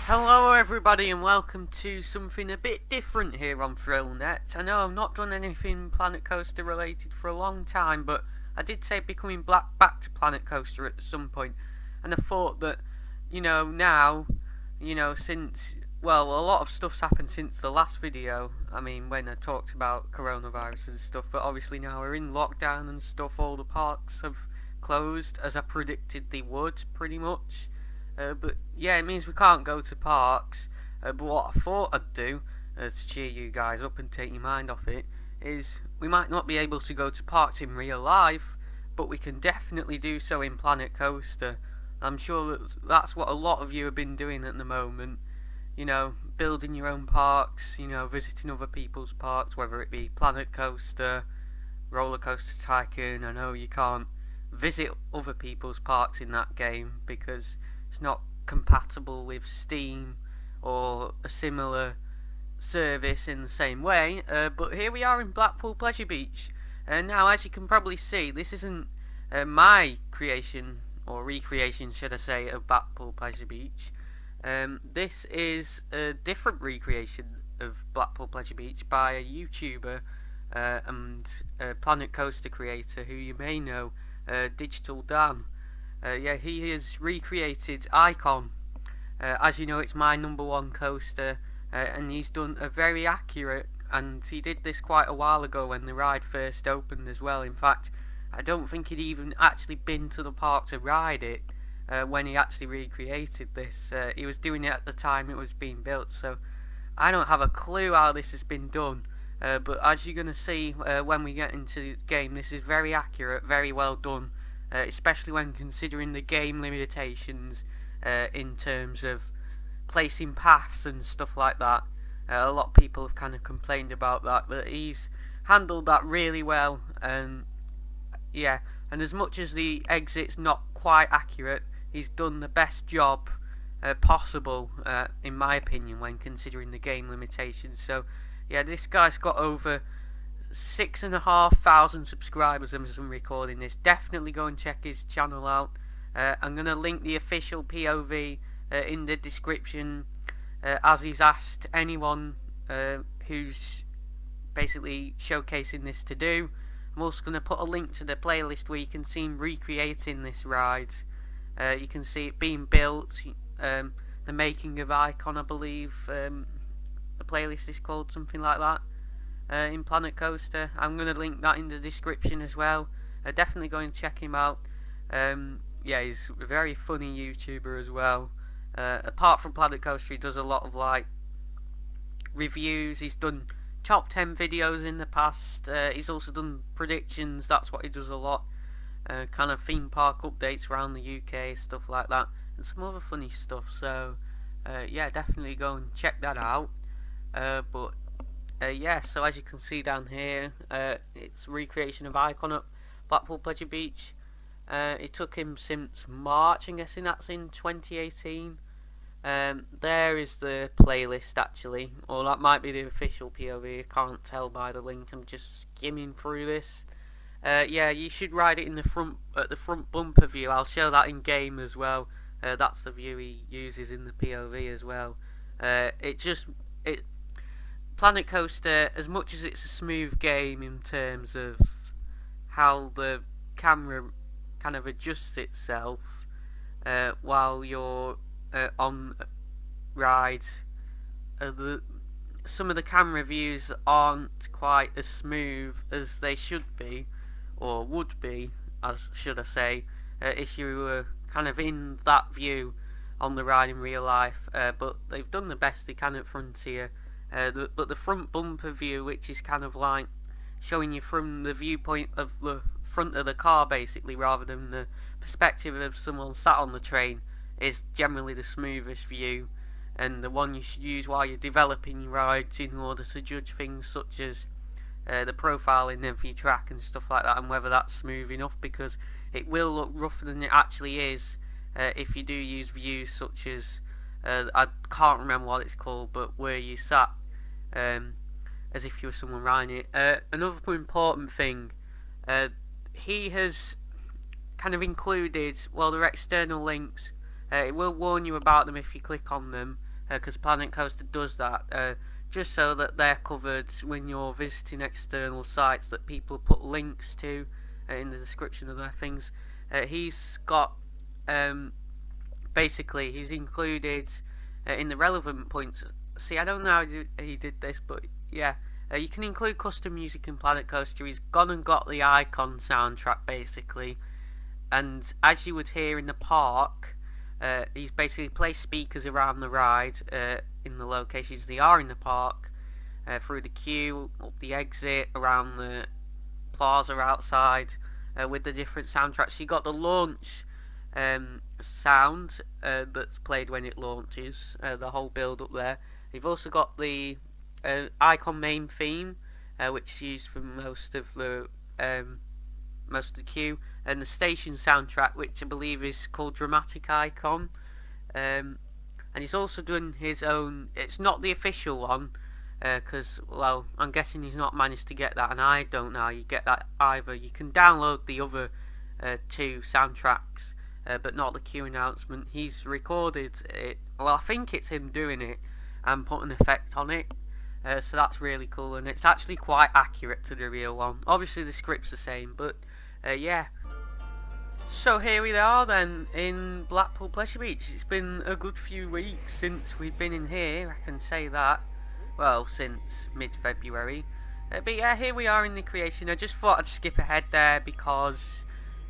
Hello everybody and welcome to something a bit different here on ThrillNet. I know I've not done anything Planet Coaster related for a long time, but I did say becoming back to Planet Coaster at some point, and I thought that, now, since, well, a lot of stuff's happened since the last video. I mean, when I talked about coronavirus and stuff, but obviously now we're in lockdown and stuff. All the parks have closed, as I predicted they would, pretty much. But yeah, it means we can't go to parks. But what I thought I'd do, to cheer you guys up and take your mind off it, is we might not be able to go to parks in real life, but we can definitely do so in Planet Coaster. I'm sure that's what a lot of you have been doing at the moment. Building your own parks, visiting other people's parks, whether it be Planet Coaster, Roller Coaster Tycoon. I know you can't visit other people's parks in that game because it's not compatible with Steam or a similar service in the same way, but here we are in Blackpool Pleasure Beach. Now, as you can probably see, this isn't my creation, or recreation should I say, of Blackpool Pleasure Beach. This is a different recreation of Blackpool Pleasure Beach by a YouTuber and a Planet Coaster creator who you may know, DigitalDan. He has recreated Icon. As you know, it's my #1 coaster, and he's done a very accurate, and he did this quite a while ago when the ride first opened as well. In fact, I don't think he'd even actually been to the park to ride it when he actually recreated this. He was doing it at the time it was being built, so I don't have a clue how this has been done. But as you're going to see when we get into the game, this is very accurate, very well done. Especially when considering the game limitations in terms of placing paths and stuff like that. A lot of people have kind of complained about that, but he's handled that really well. And as much as the exit's not quite accurate, he's done the best job possible, in my opinion, when considering the game limitations. So yeah, this guy's got over 6,500 subscribers as I'm recording this. Definitely go and check his channel out. I'm going to link the official POV in the description, as he's asked anyone who's basically showcasing this to do. I'm also going to put a link to the playlist where you can see him recreating this ride. You can see it being built, the making of Icon, I believe the playlist is called, something like that. In Planet Coaster. I'm going to link that in the description as well. Definitely go and check him out. He's a very funny YouTuber as well. Apart from Planet Coaster, he does a lot of reviews. He's done top 10 videos in the past. He's also done predictions. That's what he does a lot. Kind of theme park updates around the UK, stuff like that, and some other funny stuff. So definitely go and check that out. So as you can see down here, it's a recreation of Icon at Blackpool Pleasure Beach. It took him since March, I'm guessing that's in 2018. There is the playlist actually, or that might be the official POV, I can't tell by the link, I'm just skimming through this. You should ride it in at the front bumper view. I'll show that in game as well. That's the view he uses in the POV as well. Planet Coaster, as much as it's a smooth game in terms of how the camera kind of adjusts itself while you're on rides, some of the camera views aren't quite as smooth as they should be, or would be, as should I say, if you were kind of in that view on the ride in real life. But they've done the best they can at Frontier. But the front bumper view, which is kind of like showing you from the viewpoint of the front of the car basically, rather than the perspective of someone sat on the train, is generally the smoothest view, and the one you should use while you're developing your rides in order to judge things such as the profiling of your track and stuff like that, and whether that's smooth enough, because it will look rougher than it actually is if you do use views such as I can't remember what it's called, but where you sat as if you were someone riding it. Another important thing, he has kind of included, well, they're external links. It will warn you about them if you click on them. because Planet Coaster does that, just so that they're covered when you're visiting external sites that people put links to in the description of their things. He's got basically he's included in the relevant points. See, I don't know how he did this, but yeah, you can include custom music in Planet Coaster. He's gone and got the Icon soundtrack basically, and as you would hear in the park, he's basically placed speakers around the ride in the locations they are in the park, through the queue, up the exit, around the plaza outside, with the different soundtracks. You got the launch sound that's played when it launches, the whole build up there. You've also got the Icon main theme, which is used for most of the queue, and the station soundtrack, which I believe is called Dramatic Icon. And he's also done his own. It's not the official one, because well, I'm guessing he's not managed to get that, and I don't know how you get that either. You can download the other two soundtracks, but not the queue announcement. He's recorded it. Well, I think it's him doing it and put an effect on it. So that's really cool, and it's actually quite accurate to the real one. Obviously the script's the same, but yeah. So here we are then in Blackpool Pleasure Beach. It's been a good few weeks since we've been in here, I can say that. Well, since mid-February. But yeah, here we are in the creation. I just thought I'd skip ahead there because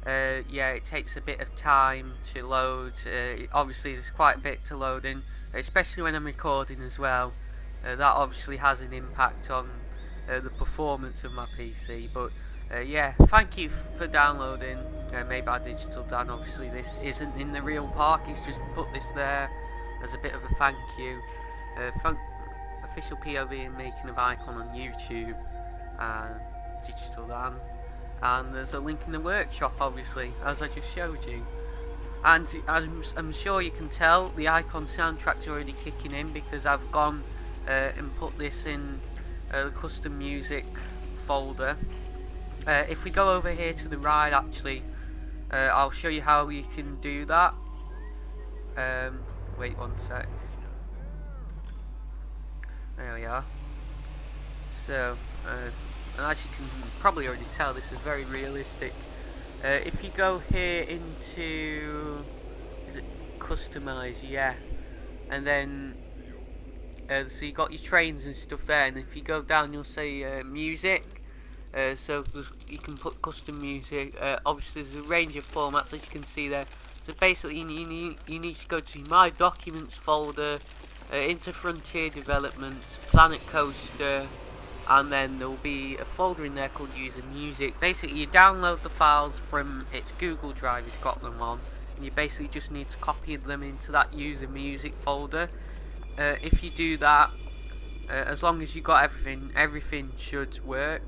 yeah, it takes a bit of time to load. Obviously there's quite a bit to load in, especially when I'm recording as well. That obviously has an impact on the performance of my PC, but yeah, thank you for downloading made by DigitalDan. Obviously this isn't in the real park, he's just put this there as a bit of a thank you. Official POV and making of Icon on YouTube and DigitalDan, and there's a link in the workshop obviously, as I just showed you. And I'm sure you can tell the Icon soundtrack's already kicking in because I've gone and put this in the custom music folder. If we go over here to the ride, actually, I'll show you how you can do that. Wait one sec. There we are. So, and as you can probably already tell, this is very realistic. If you go here into, is it customize? Yeah, and then so you got your trains and stuff there, and if you go down you'll say music. So you can put custom music. Obviously there's a range of formats as you can see there. So basically you need to go to My Documents folder, into Frontier Developments, Planet Coaster, and then there will be a folder in there called User Music. Basically you download the files from its Google Drive, it's got them on, and you basically just need to copy them into that User Music folder. If you do that, as long as you got everything should work.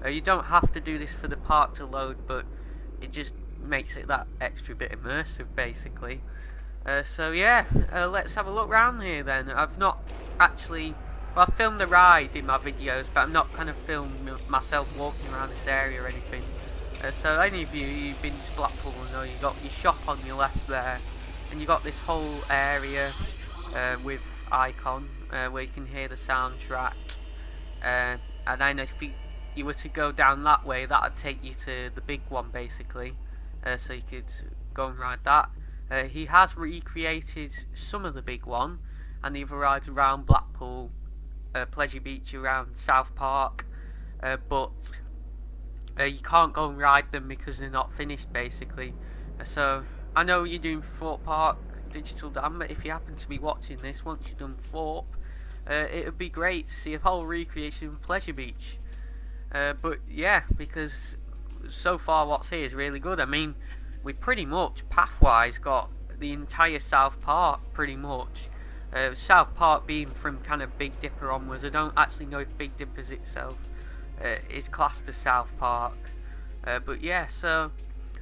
You don't have to do this for the park to load, but it just makes it that extra bit immersive basically. So yeah, let's have a look around here then. I've not actually, well, I've filmed the ride in my videos, but I'm not kind of filmed myself walking around this area or anything. So any of you who've been to Blackpool will know you got your shop on your left there, and you got this whole area with Icon, where you can hear the soundtrack, and then if you were to go down that way, that would take you to the big one basically, so you could go and ride that. He has recreated some of the big one and the other rides around Blackpool Pleasure Beach, around South Park, but you can't go and ride them because they're not finished basically. So I know you're doing Thorpe Park, DigitalDan, but if you happen to be watching this once you've done Thorpe, it would be great to see a whole recreation of Pleasure Beach. But yeah, because so far what's here is really good. I mean, we pretty much pathwise got the entire South Park pretty much. South Park being from kind of Big Dipper onwards. I don't actually know if Big Dipper's itself is classed as South Park, but yeah, so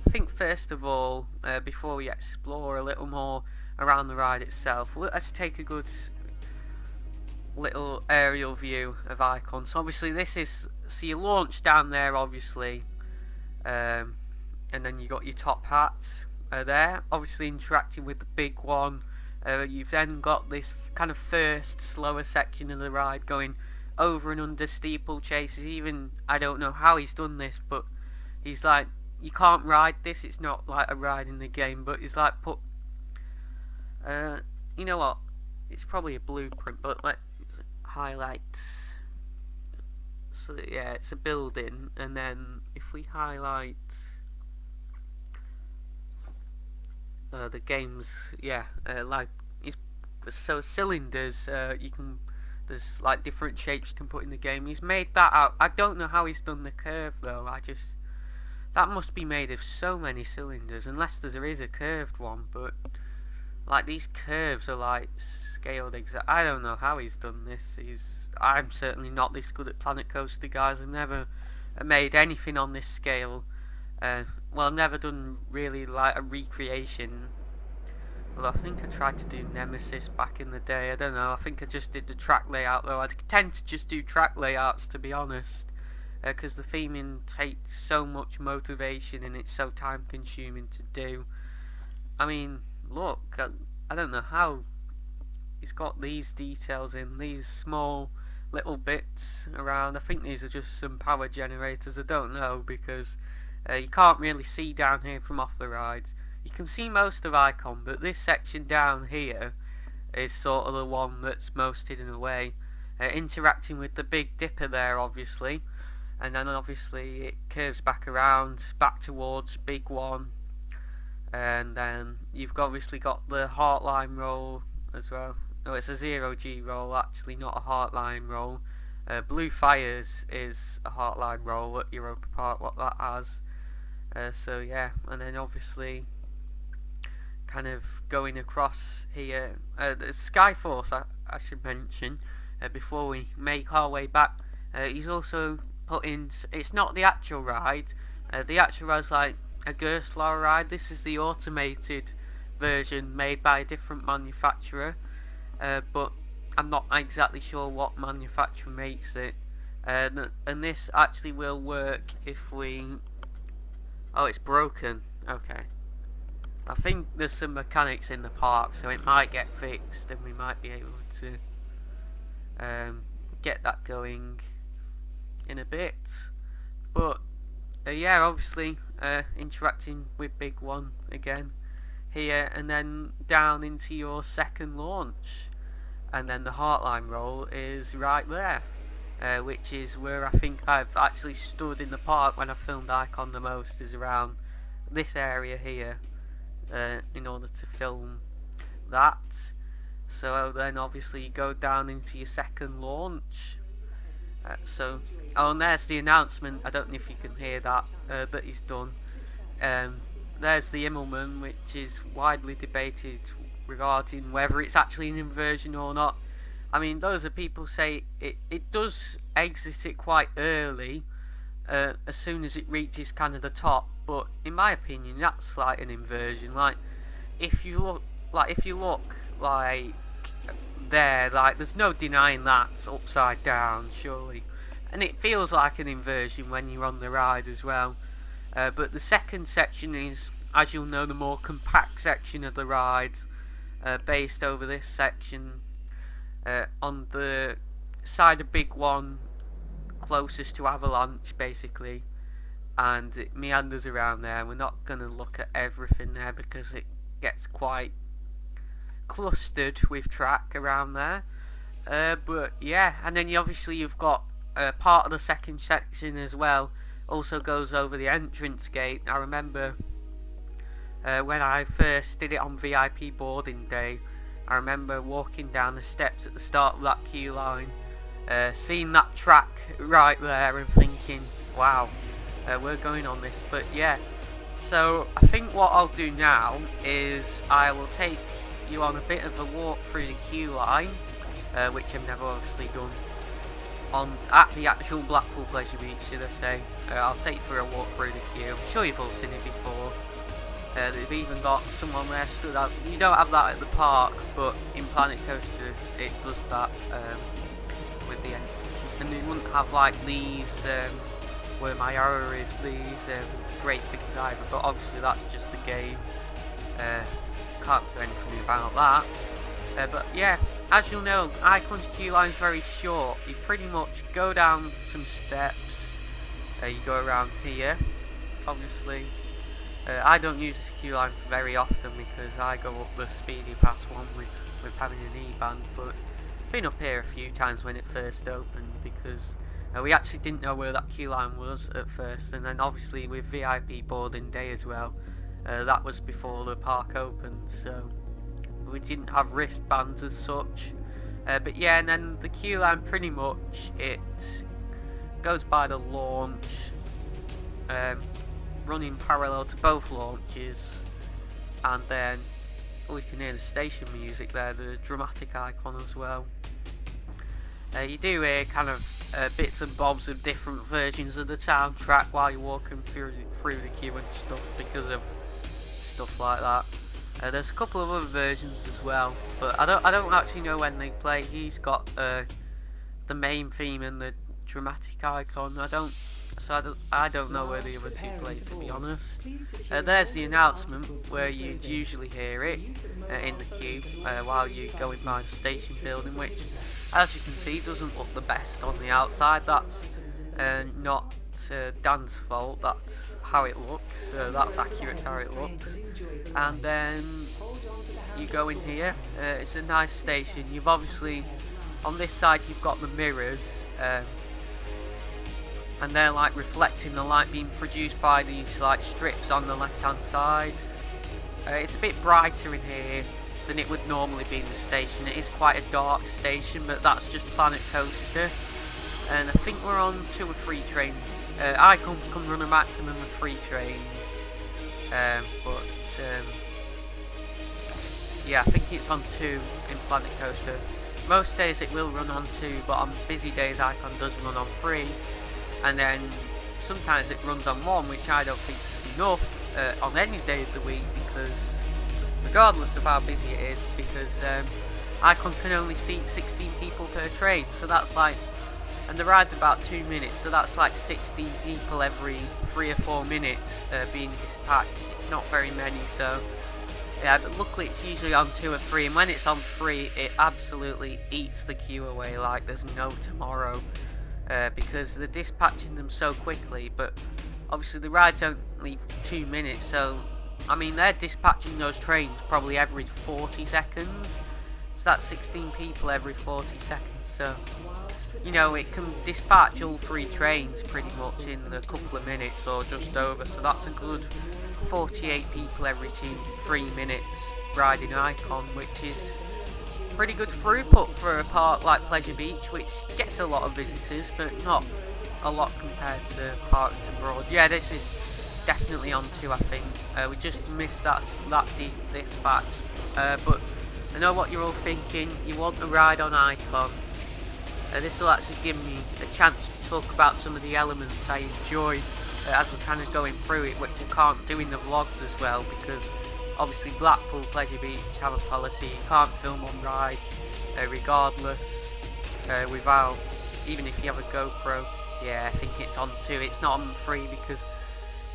I think first of all, before we explore a little more around the ride itself, let's take a good little aerial view of Icon. So obviously this is, so you launch down there obviously, and then you got your top hats there, obviously interacting with the big one, You've then got this kind of first slower section of the ride going over and under steeplechases. Even I don't know how he's done this, but he's like, you can't ride this. It's not like a ride in the game, but he's like put. You know what? It's probably a blueprint, but let's highlight. So yeah, it's a building, and then if we highlight the games, yeah, like so cylinders, you can. There's like different shapes you can put in the game. He's made that out. I don't know how he's done the curve though. That must be made of so many cylinders, unless there is a curved one. But like these curves are like scaled exact. I don't know how he's done this. I'm certainly not this good at Planet Coaster, guys. I've never made anything on this scale. Well, I've never done really like a recreation. Well, I think I tried to do Nemesis back in the day. I don't know. I think I just did the track layout though. I tend to just do track layouts, to be honest, because the theming takes so much motivation and it's so time consuming to do. I mean, look, I don't know how he's got these details in, these small little bits around. I think these are just some power generators. I don't know, because you can't really see down here from off the rides. You can see most of Icon, but this section down here is sort of the one that's most hidden away. Interacting with the Big Dipper there, obviously, and then obviously it curves back around, back towards Big One, and then you've obviously got the Heartline roll as well. No, it's a 0G roll, actually, not a Heartline roll. Blue Fires is a Heartline roll at Europa Park, what that has. So yeah, and then obviously kind of going across here, the Skyforce I should mention before we make our way back. He's also put in, it's not the actual ride, the actual ride's like a Gerstlauer ride. This is the automated version made by a different manufacturer, but I'm not exactly sure what manufacturer makes it, and this actually will work if we... Oh, it's broken. Okay. I think there's some mechanics in the park, so it might get fixed and we might be able to get that going in a bit. But yeah, obviously interacting with Big One again here, and then down into your second launch, and then the Heartline roll is right there, which is where I think I've actually stood in the park when I filmed Icon the most, is around this area here, in order to film that. So then obviously you go down into your second launch. Oh, and there's the announcement. I don't know if you can hear that, that he's done. There's the Immelman, which is widely debated regarding whether it's actually an inversion or not. I mean, those are people say it does exit it quite early, as soon as it reaches kind of the top. But in my opinion, that's like an inversion. Like if you look like there, like there's no denying that's upside down, surely, and it feels like an inversion when you're on the ride as well. But the second section is, as you'll know, the more compact section of the ride, based over this section, on the side of Big One, closest to Avalanche, basically, and it meanders around there. We're not going to look at everything there because it gets quite clustered with track around there. But yeah, and then you've got part of the second section as well, also goes over the entrance gate. I remember when I first did it on VIP boarding day, I remember walking down the steps at the start of that queue line, seeing that track right there and thinking, wow, we're going on this. But yeah, so I think what I'll do now is I will take you on a bit of a walk through the queue line, which I've never obviously done at the actual Blackpool Pleasure Beach, should I say. I'll take you for a walk through the queue. I'm sure you've all seen it before. They've even got someone there stood out. You don't have that at the park, but in Planet Coaster it does that, with the entrance. And they wouldn't have like these, where my arrow is, these great things either, but obviously that's just a game. Can't do anything about that. But yeah, as you'll know, Icon's queue line is very short. You pretty much go down some steps, you go around here, obviously. I don't use this queue line very often because I go up the speedy pass one with having an E-band, but been up here a few times when it first opened because we actually didn't know where that queue line was at first, and then obviously with VIP boarding day as well, that was before the park opened, so we didn't have wristbands as such. But yeah, and then the queue line pretty much, it goes by the launch, running parallel to both launches, and then you can hear the station music there, the dramatic icon as well. You do hear kind of bits and bobs of different versions of the soundtrack while you're walking through the queue and stuff because of stuff like that. There's a couple of other versions as well, but I don't actually know when they play. He's got the main theme and the dramatic icon. I don't know where the other two play, to be honest. There's the announcement where you'd usually hear it in the queue while you're going by the station building, which, as you can see, doesn't look the best on the outside. That's not Dan's fault, that's how it looks, that's accurate how it looks. And then you go in here, it's a nice station. You've obviously, on this side you've got the mirrors, and they're like reflecting the light being produced by these like strips on the left hand side. It's a bit brighter in here than it would normally be in the station. It is quite a dark station, but that's just Planet Coaster. And I think we're on 2 or 3 trains. Icon can run a maximum of 3 trains, but yeah, I think it's on 2 in Planet Coaster. Most days it will run on 2, but on busy days Icon does run on 3, and then sometimes it runs on 1, which I don't think is enough on any day of the week, because regardless of how busy it is, because Icon can only seat 16 people per train, so that's like, and the ride's about 2 minutes, so that's like 16 people every 3 or 4 minutes being dispatched. It's not very many, so yeah, but luckily it's usually on 2 or 3, and when it's on 3 it absolutely eats the queue away like there's no tomorrow, because they're dispatching them so quickly. But obviously the ride's only 2 minutes, so I mean they're dispatching those trains probably every 40 seconds, so that's 16 people every 40 seconds, so you know, it can dispatch all 3 trains pretty much in a couple of minutes or just over, so that's a good 48 people every 3 minutes riding Icon, which is pretty good throughput for a park like Pleasure Beach, which gets a lot of visitors, but not a lot compared to parks abroad. Yeah, this is definitely on 2, I think. We just missed that dispatch, but I know what you're all thinking. You want a ride on Icon. This will actually give me a chance to talk about some of the elements I enjoy as we're kind of going through it, which I can't do in the vlogs as well, because obviously Blackpool Pleasure Beach have a policy, you can't film on rides regardless, without, even if you have a GoPro. Yeah, I think it's on 2, it's not on 3, because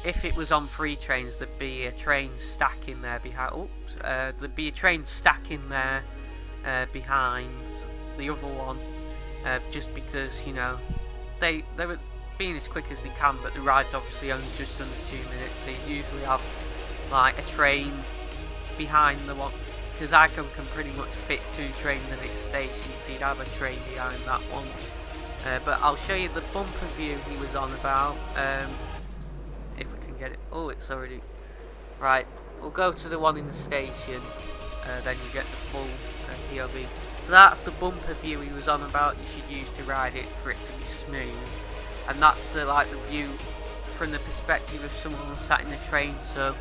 if it was on 3 trains there'd be a train stacking there behind, there'd be a train stacking there behind the other one. Just because, you know, they were being as quick as they can, but the ride's obviously only just under 2 minutes, so you usually have like a train behind the one, because Icon can pretty much fit 2 trains in its station, so you'd have a train behind that one. But I'll show you the bumper view he was on about, if we can get it. Oh, it's already right. We'll go to the one in the station, then you get the full POV. So that's the bumper view he was on about you should use to ride it for it to be smooth, and that's the view from the perspective of someone sat in the train. So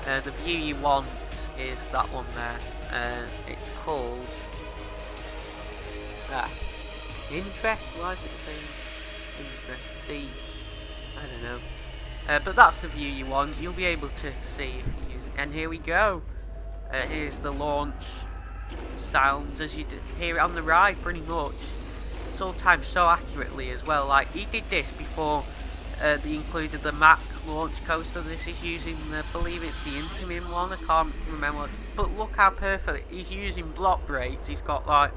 the view you want is that one there. It's called interest. Why is it saying interest? C, I don't know. But that's the view you want. You'll be able to see if you use it. And here we go. Here's the launch sounds as you hear it on the ride pretty much. It's all timed so accurately as well. Like, he did this before They included the Mack launch coaster. This is using, I believe it's the interim one, I can't remember. But look how perfect, he's using block brakes. He's got like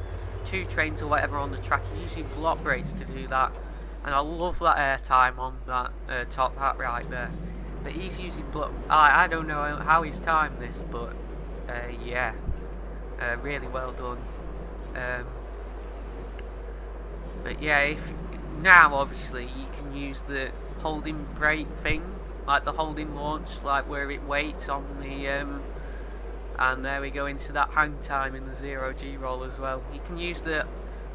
2 trains or whatever on the track. He's using block brakes to do that. And I love that air time on that top hat right there. But he's using block, I don't know how he's timed this, but yeah, really well done. But yeah, if now obviously you can use the holding brake thing, like the holding launch, like where it waits on the and there we go into that hang time in the 0G roll as well. You can use the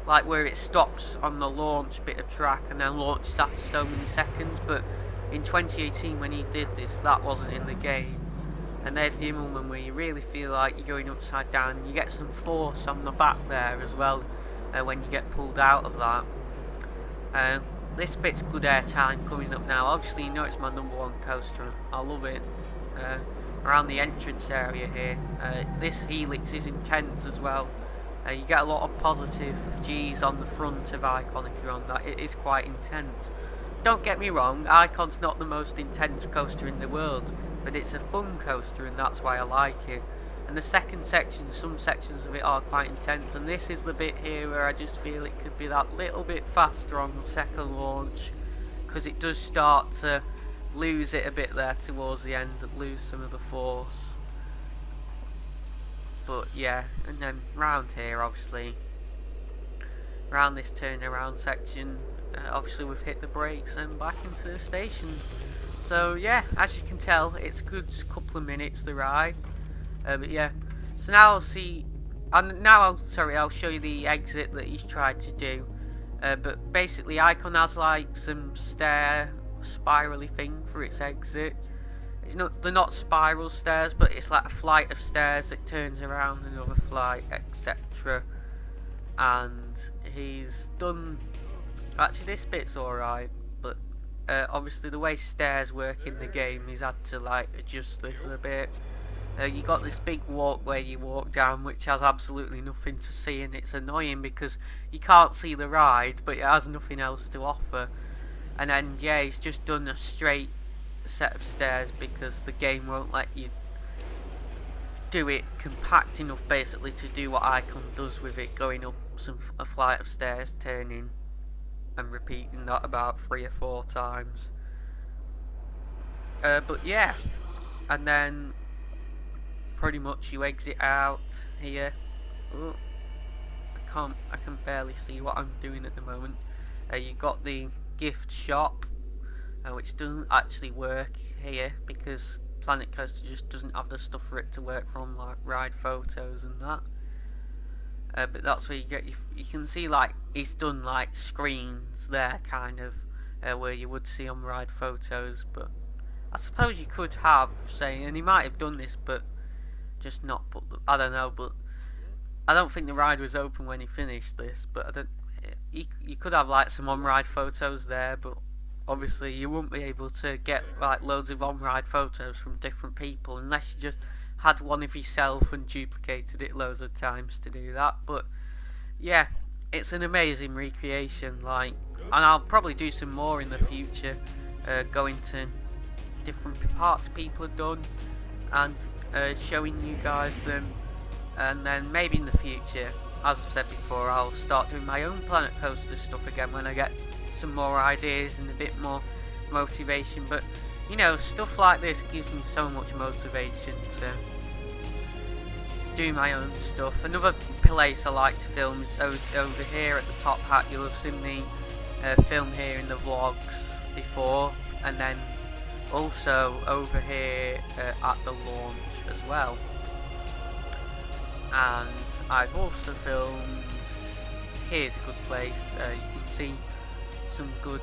like where it stops on the launch bit of track and then launches after so many seconds, but in 2018 when he did this, that wasn't in the game. And there's the Amusement where you really feel like you're going upside down. You get some force on the back there as well when you get pulled out of that. This bit's good air time coming up now. Obviously you know it's my #1 coaster. I love it. Around the entrance area here. This helix is intense as well. You get a lot of positive G's on the front of Icon if you're on that. It is quite intense. Don't get me wrong, Icon's not the most intense coaster in the world, but it's a fun coaster and that's why I like it. And the second section, some sections of it are quite intense, and this is the bit here where I just feel it could be that little bit faster on the second launch, because it does start to lose it a bit there towards the end, lose some of the force. But yeah, and then round here obviously, around this turnaround section, obviously we've hit the brakes and back into the station. So yeah, as you can tell, it's a good couple of minutes the ride. But yeah, so now I'll see, and now I'll show you the exit that he's tried to do. But basically Icon has like some stair spirally thing for its exit. They're not spiral stairs, but it's like a flight of stairs that turns around another flight, etc. And he's done, actually this bit's alright, but obviously the way stairs work in the game, he's had to like adjust this a bit. You got this big walkway you walk down which has absolutely nothing to see, and it's annoying because you can't see the ride but it has nothing else to offer. And then yeah, he's just done a straight set of stairs because the game won't let you do it compact enough basically to do what Icon does with it, going up a flight of stairs, turning and repeating that about 3 or 4 times. But yeah, and then pretty much you exit out here. Ooh, I can barely see what I'm doing at the moment. You got the gift shop, which doesn't actually work here because Planet Coaster just doesn't have the stuff for it to work from, like ride photos and that. But that's where you get, you can see like he's done like screens there kind of where you would see on ride photos, but I suppose you could have, say, and he might have done this but just not put, I don't know, but I don't think the ride was open when he finished this, but I don't, you could have like some on-ride photos there, but obviously you wouldn't be able to get like loads of on-ride photos from different people unless you just had one of yourself and duplicated it loads of times to do that. But yeah, it's an amazing recreation, like, and I'll probably do some more in the future, going to different parts people have done and showing you guys them. And then maybe in the future, as I've said before, I'll start doing my own Planet Coaster stuff again when I get some more ideas and a bit more motivation. But you know, stuff like this gives me so much motivation to do my own stuff. Another place I like to film is over here at the top hat. You'll have seen me film here in the vlogs before, and then also over here at the launch as well. And I've also filmed, here's a good place, you can see some good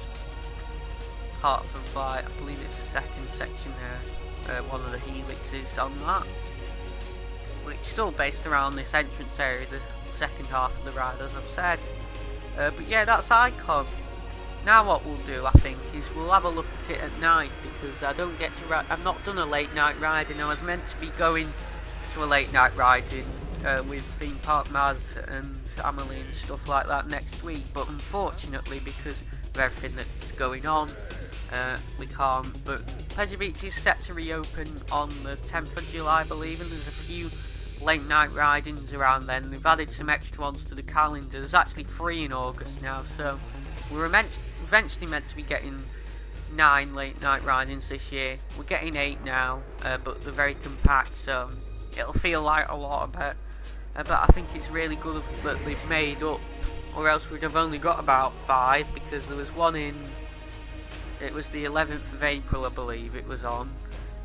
parts of, like, I believe it's the second section there, one of the helixes on that, which is all based around this entrance area, the second half of the ride, as I've said. But yeah, that's Icon. Now what we'll do, I think, is we'll have a look at it at night, because I don't get to ride, I've not done a late night riding. I was meant to be going to a late night riding with Theme Park Maz and Amelie and stuff like that next week, but unfortunately, because with everything that's going on. We can't, but Pleasure Beach is set to reopen on the 10th of July, I believe, and there's a few late night ridings around then. They've added some extra ones to the calendar. There's actually 3 in August now, so we're eventually meant to be getting 9 late night ridings this year. We're getting 8 now, but they're very compact, so it'll feel like a lot of it. But I think it's really good that they've made up, or else we'd have only got about 5, because there was one in, it was the 11th of April I believe it was on,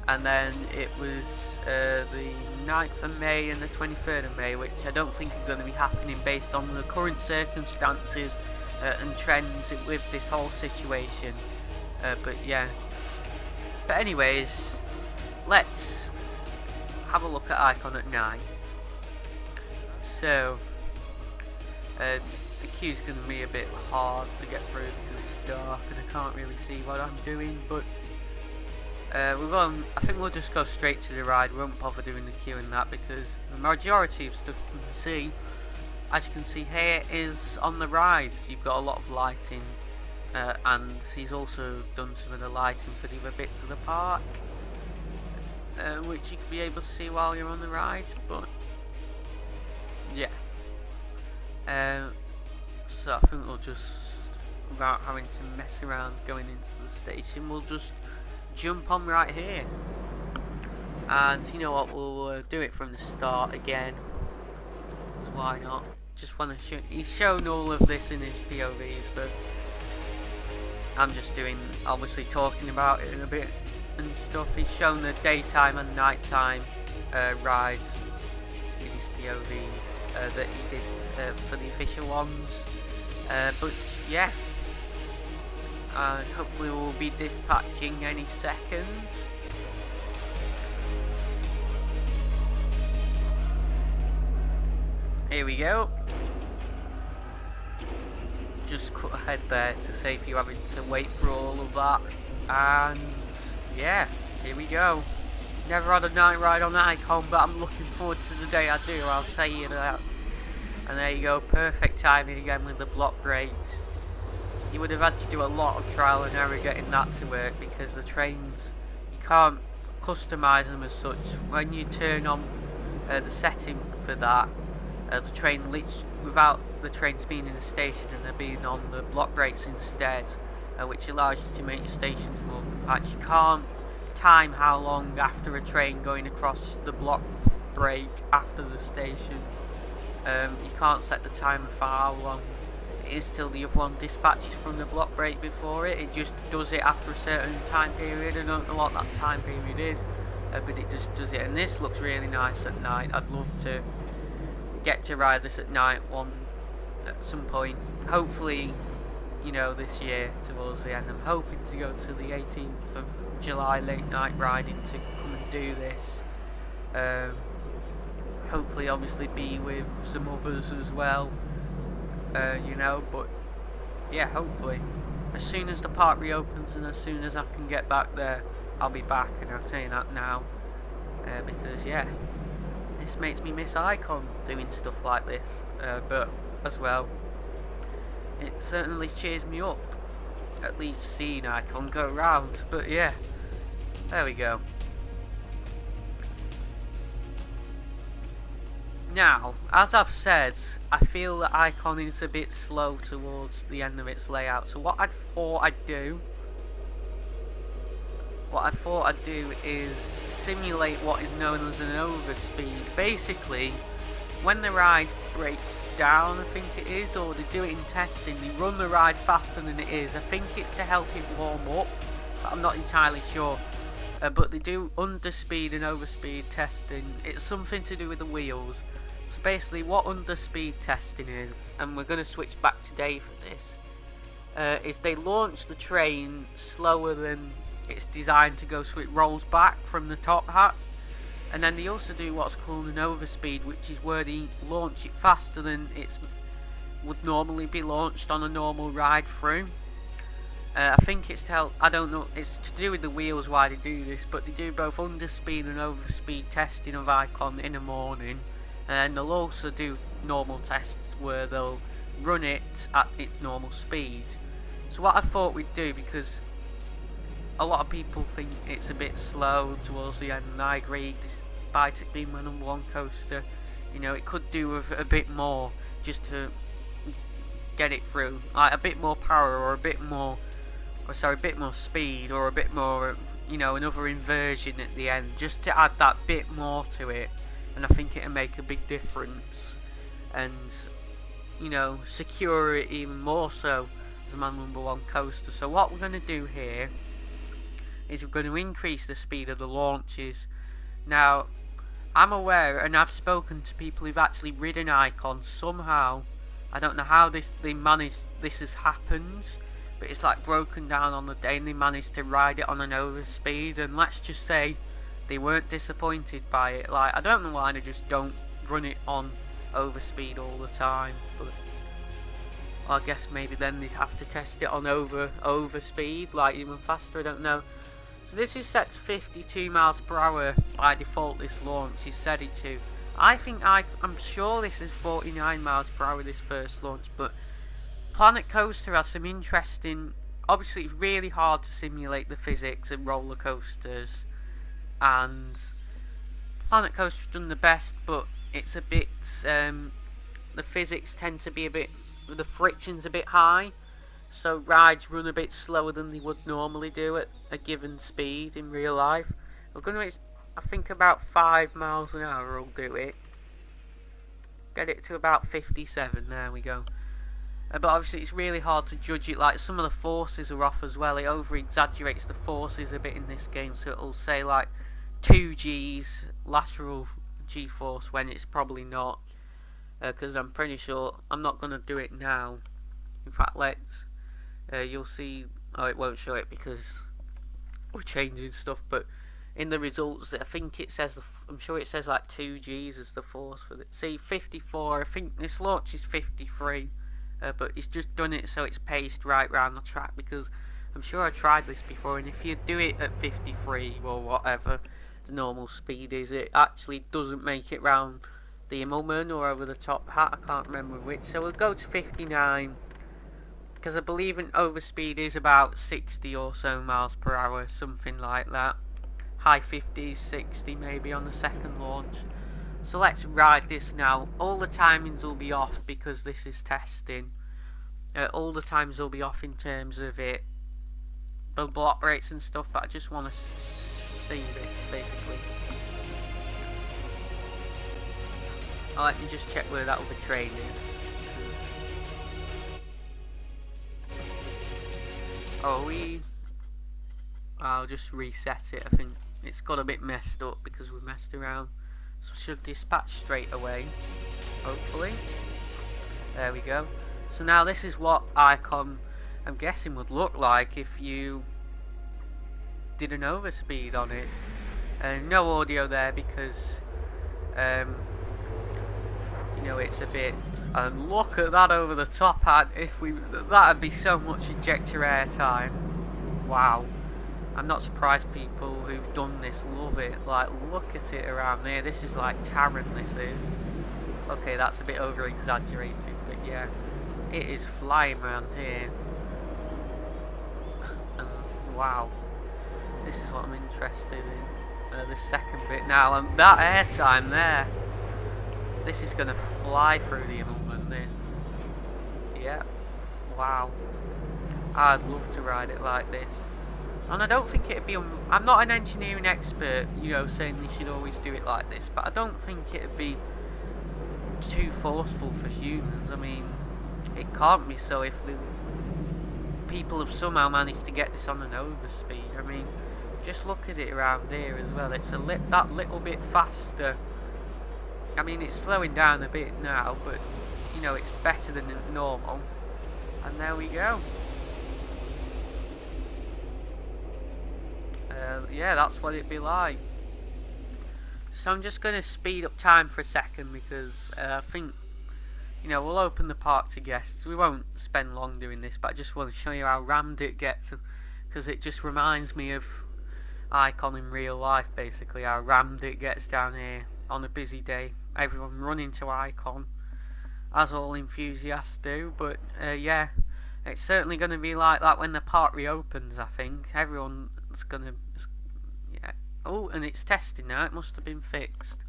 and then it was the 9th of May and the 23rd of May, which I don't think are going to be happening based on the current circumstances and trends with this whole situation. But yeah. But anyways, let's have a look at Icon at night. So, the queue's going to be a bit hard to get through because it's dark and I can't really see what I'm doing, but I think we'll just go straight to the ride. We won't bother doing the queue and that, because the majority of stuff you can see, as you can see here, is on the rides. You've got a lot of lighting, and he's also done some of the lighting for the other bits of the park, which you can be able to see while you're on the ride. But yeah, so I think we'll just, without having to mess around going into the station, we'll just jump on right here. And you know what, we'll do it from the start again, so why not? Just want to show, he's shown all of this in his POVs, but I'm just doing, obviously talking about it in a bit and stuff. He's shown the daytime and nighttime rides in his POVs that he did for the official ones, but yeah, and hopefully we'll be dispatching any second. Here we go. Just cut ahead there to save you having to wait for all of that. And yeah, here we go. Never had a night ride on Icon, but I'm looking forward to the day I do, I'll tell you that. And there you go, perfect timing again with the block brakes. You would have had to do a lot of trial and error getting that to work, because the trains, you can't customise them as such. When you turn on the setting for that, the train, without the trains being in the station and they're being on the block brakes instead, which allows you to make your stations more compact. You can't time how long after a train going across the block brake after the station. You can't set the timer for how long it is till the other one dispatches from the block brake before it. It just does it after a certain time period. I don't know what that time period is, but it just does it. And this looks really nice at night. I'd love to get to ride this at night at some point. Hopefully, you know, this year towards the end. I'm hoping to go to the 18th of July late night riding to come and do this. Hopefully obviously be with some others as well, you know, but yeah, hopefully as soon as the park reopens and as soon as I can get back there, I'll be back, and I'll tell you that now, because yeah, this makes me miss Icon doing stuff like this, but as well, it certainly cheers me up, at least seeing Icon go round. But yeah, there we go. Now, as I've said, I feel that Icon is a bit slow towards the end of its layout, so what I thought I'd do is simulate what is known as an overspeed. Basically, when the ride breaks down, I think it is, or they do it in testing, they run the ride faster than it is. I think it's to help it warm up, but I'm not entirely sure. But they do underspeed and overspeed testing. It's something to do with the wheels. So basically what underspeed testing is, and we're going to switch back today for this, is they launch the train slower than it's designed to go, so it rolls back from the top hat. And then they also do what's called an overspeed, which is where they launch it faster than it would normally be launched on a normal ride through. I think it's to help, I don't know, it's to do with the wheels why they do this, but they do both underspeed and overspeed testing of Icon in the morning, and they'll also do normal tests where they'll run it at its normal speed. So what I thought we'd do, because a lot of people think it's a bit slow towards the end, and I agree, despite it being my number one coaster, you know, it could do with a bit more just to get it through, like a bit more power, or a bit more, a bit more speed, or a bit more, you know, another inversion at the end, just to add that bit more to it, and I think it'll make a big difference, and, you know, secure it even more so as my number one coaster. So what we're going to do here is we're going to increase the speed of the launches. Now, I'm aware, and I've spoken to people who've actually ridden Icon somehow. I don't know how this has happened, but it's like broken down on the day, and they managed to ride it on an overspeed, and let's just say they weren't disappointed by it. Like, I don't know why they just don't run it on overspeed all the time, but I guess maybe then they'd have to test it on overspeed, like even faster, I don't know. So this is set to 52 miles per hour by default, this launch is set it to. I'm sure this is 49 miles per hour, this first launch, but Planet Coaster has some interesting, obviously it's really hard to simulate the physics of roller coasters, and Planet Coaster's done the best, but it's a bit, the physics tend to be a bit, the friction's a bit high, so rides run a bit slower than they would normally do at a given speed in real life. We're going to, I think about 5 miles an hour will do it. Get it to about 57, there we go. But obviously it's really hard to judge it, like some of the forces are off as well. It over exaggerates the forces a bit in this game, so it'll say like 2 G's lateral G-force when it's probably not. Because I'm pretty sure, I'm not going to do it now. In fact, let's, you'll see, oh, it won't show it because we're changing stuff, but in the results, I think it says, I'm sure it says like 2 G's as the force for it. See, 54, I think this launch is 53, but it's just done it so it's paced right round the track, because I'm sure I tried this before, and if you do it at 53 or whatever the normal speed is, it actually doesn't make it round the Immelman or over the top hat, I can't remember which. So we'll go to 59, because I believe an overspeed is about 60 or so miles per hour, something like that. High 50s, 60 maybe on the second launch. So let's ride this now. All the timings will be off because this is testing. All the times will be off in terms of it, the block rates and stuff, but I just want to see this basically. Oh, let me just check where that other train is. I'll just reset it. I think it's got a bit messed up because we messed around. So should dispatch straight away, hopefully. There we go. So now this is what Icon, I'm guessing, would look like if you did an overspeed on it. No audio there because you know, it's a bit, and look at that over the top hat. That'd be so much ejector air time. Wow. I'm not surprised people who've done this love it. Like, look at it around there. This is like Taron, this is. Okay, that's a bit over exaggerated, but yeah, it is flying around here. And wow, this is what I'm interested in. The second bit now, and that air time there. This is gonna fly through the Immelman, this. Yeah. Wow. I'd love to ride it like this. And I don't think it'd be... I'm not an engineering expert, you know, saying you should always do it like this, but I don't think it'd be too forceful for humans. I mean, it can't be so if the people have somehow managed to get this on an overspeed. I mean, just look at it around here as well. It's that little bit faster. I mean, it's slowing down a bit now, but, you know, it's better than normal. And there we go. Yeah, that's what it'd be like. So I'm just going to speed up time for a second because I think, you know, we'll open the park to guests. We won't spend long doing this, but I just want to show you how rammed it gets, because it just reminds me of Icon in real life, basically, how rammed it gets down here on a busy day. Everyone running to Icon, as all enthusiasts do. But yeah, It's certainly going to be like that when the park reopens, I think. Everyone's going to... Yeah. Oh, and it's testing now. It must have been fixed.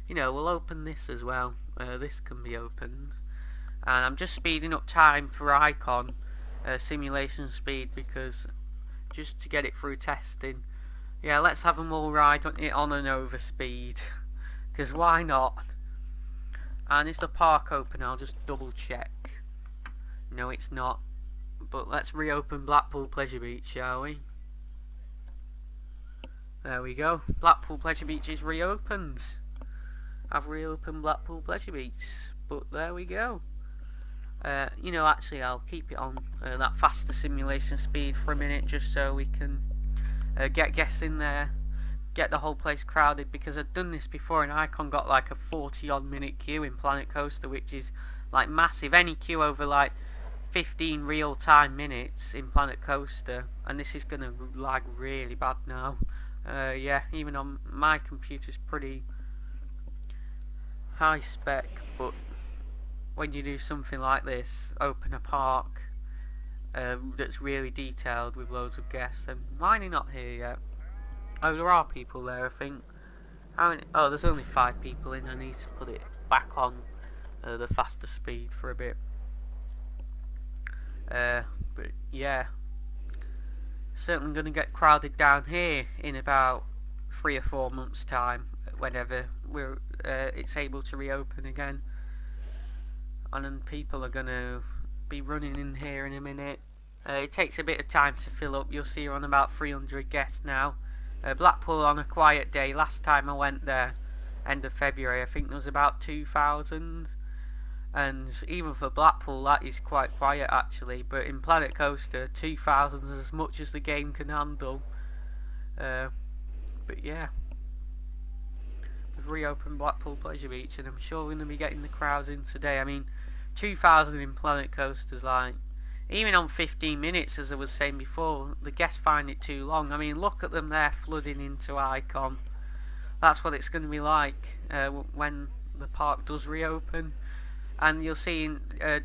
You know, we'll open this as well. This can be opened. And I'm just speeding up time for Icon simulation speed, because just to get it through testing. Yeah, let's have them all ride it on an over speed, because why not? And is the park open? I'll just double check. No, it's not. But let's reopen Blackpool Pleasure Beach, shall we? There we go. Blackpool Pleasure Beach is reopened. I've reopened Blackpool Pleasure Beach. But there we go. You know, actually I'll keep it on that faster simulation speed for a minute, just so we can get guests in there, get the whole place crowded, because I've done this before and Icon got like a 40 odd minute queue in Planet Coaster, which is like massive. Any queue over like 15 real time minutes in Planet Coaster, and this is gonna lag really bad now. Yeah, even on my computer's pretty high spec, but when you do something like this, open a park that's really detailed with loads of guests, and why are they not here yet? Oh, there are people there, I think. How many? Oh, there's only 5 people in. I need to put it back on the faster speed for a bit. But yeah, certainly going to get crowded down here in about 3 or 4 months time, whenever it's able to reopen again. And then people are going to be running in here in a minute. It takes a bit of time to fill up. You'll see we're on about 300 guests now. Blackpool on a quiet day. Last time I went there, end of February, I think there was about 2,000. And even for Blackpool, that is quite quiet actually. But in Planet Coaster, 2,000 is as much as the game can handle. But yeah, we've reopened Blackpool Pleasure Beach, and I'm sure we're going to be getting the crowds in today. I mean, 2,000 in Planet Coaster's like, even on 15 minutes, as I was saying before, the guests find it too long. I mean, look at them there flooding into Icon. That's what it's going to be like when the park does reopen. And you'll see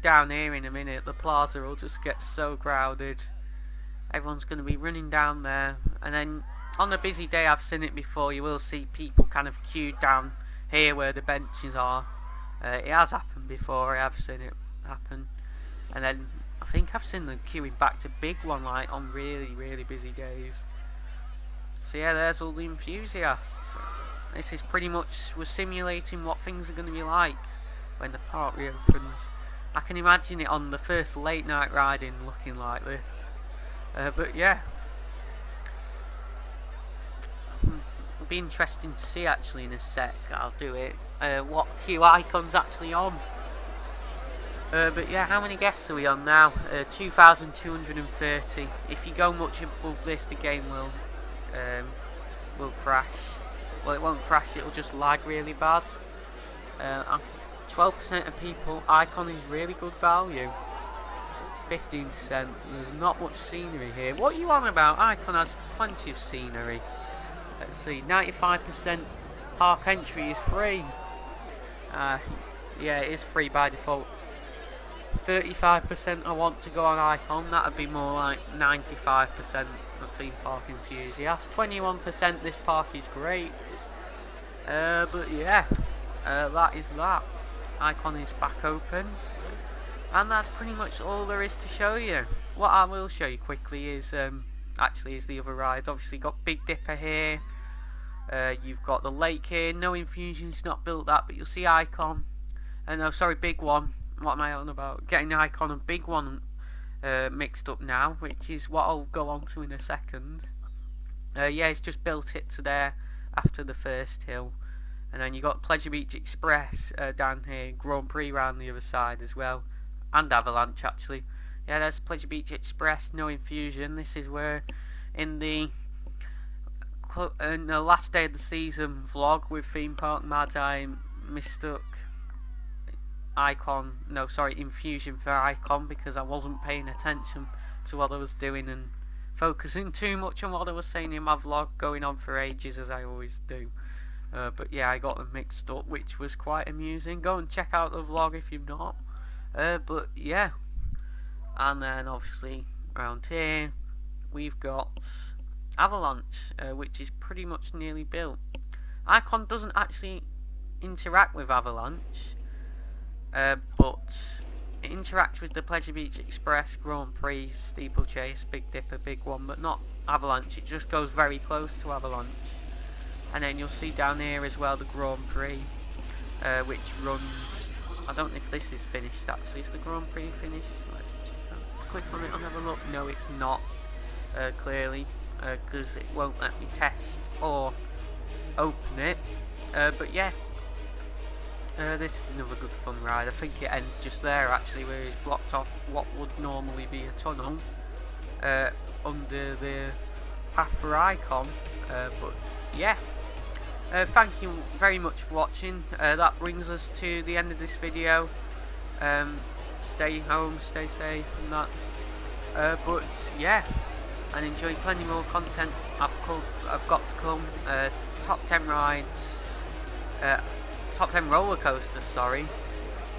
down here in a minute, the plaza will just get so crowded. Everyone's going to be running down there. And then on a busy day, I've seen it before, you will see people kind of queued down here where the benches are. It has happened before, I have seen it happen. And then I think I've seen them queuing back to Big One, like on really, really busy days. So yeah, there's all the enthusiasts. This is pretty much, we're simulating what things are going to be like when the park reopens. I can imagine it on the first late night riding looking like this. But yeah, it'll be interesting to see actually in a sec. I'll do it. What queue Icon's actually on. But yeah, how many guests are we on now? 2,230. If you go much above this, the game will crash. Well, it won't crash, it'll just lag really bad. 12% of people, Icon is really good value. 15%, there's not much scenery here. What are you on about? Icon has plenty of scenery. Let's see, 95% park entry is free. Yeah, it is free by default. 35% I want to go on Icon, that would be more like 95% of theme park enthusiasts. 21% this park is great. But yeah, that is that. Icon is back open, and that's pretty much all there is to show you. What I will show you quickly is actually the other rides. Obviously got Big Dipper here, you've got the lake here. No Infusion's not built that, but you'll see Icon, no sorry, Big One. What am I on about? Getting Icon and Big One mixed up now, which is what I'll go on to in a second. Yeah, it's just built it to there after the first hill. And then you got Pleasure Beach Express down here, Grand Prix round the other side as well, and Avalanche actually. Yeah, there's Pleasure Beach Express, no Infusion. This is where in the last day of the season vlog with Theme Park Mad, I mistook Icon, no sorry, Infusion for Icon, because I wasn't paying attention to what I was doing and focusing too much on what I was saying in my vlog, going on for ages as I always do. But yeah, I got them mixed up, which was quite amusing. Go and check out the vlog if you've not. But yeah, And then obviously around here we've got Avalanche, which is pretty much nearly built. Icon doesn't actually interact with Avalanche, but it interacts with the Pleasure Beach Express, Grand Prix, Steeplechase, Big Dipper, Big One, but not Avalanche. It just goes very close to Avalanche. And then you'll see down here as well the Grand Prix, which runs, I don't know if this is finished actually. Is the Grand Prix finished? Let's check out. Click on it and have a look. No, it's not, clearly, because it won't let me test or open it. But yeah, this is another good fun ride. I think it ends just there actually, where he's blocked off what would normally be a tunnel under the path for Icon. But yeah, thank you very much for watching. That brings us to the end of this video. Stay home, stay safe and that. But yeah, and enjoy plenty more content. I've got to come. Top 10 rides, top 10 roller coasters, sorry,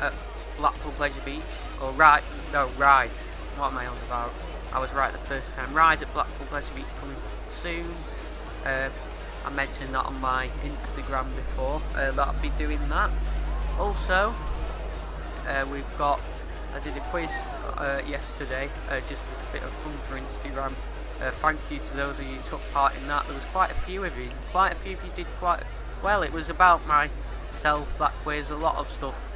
at Blackpool Pleasure Beach, or rides, what am I on about? I was right the first time. Rides at Blackpool Pleasure Beach coming soon. I mentioned that on my Instagram before, that I'll be doing that. Also, we've got, I did a quiz yesterday, just as a bit of fun for Instagram. Thank you to those of you who took part in that. There was quite a few of you. Quite a few of you did quite well. It was about myself, that quiz. A lot of stuff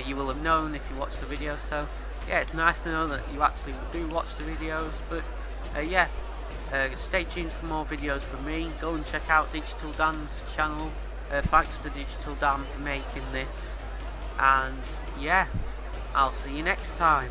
you will have known if you watched the video. So yeah, it's nice to know that you actually do watch the videos. But yeah, stay tuned for more videos from me. Go and check out DigitalDan's channel. Thanks to DigitalDan for making this. And yeah, I'll see you next time.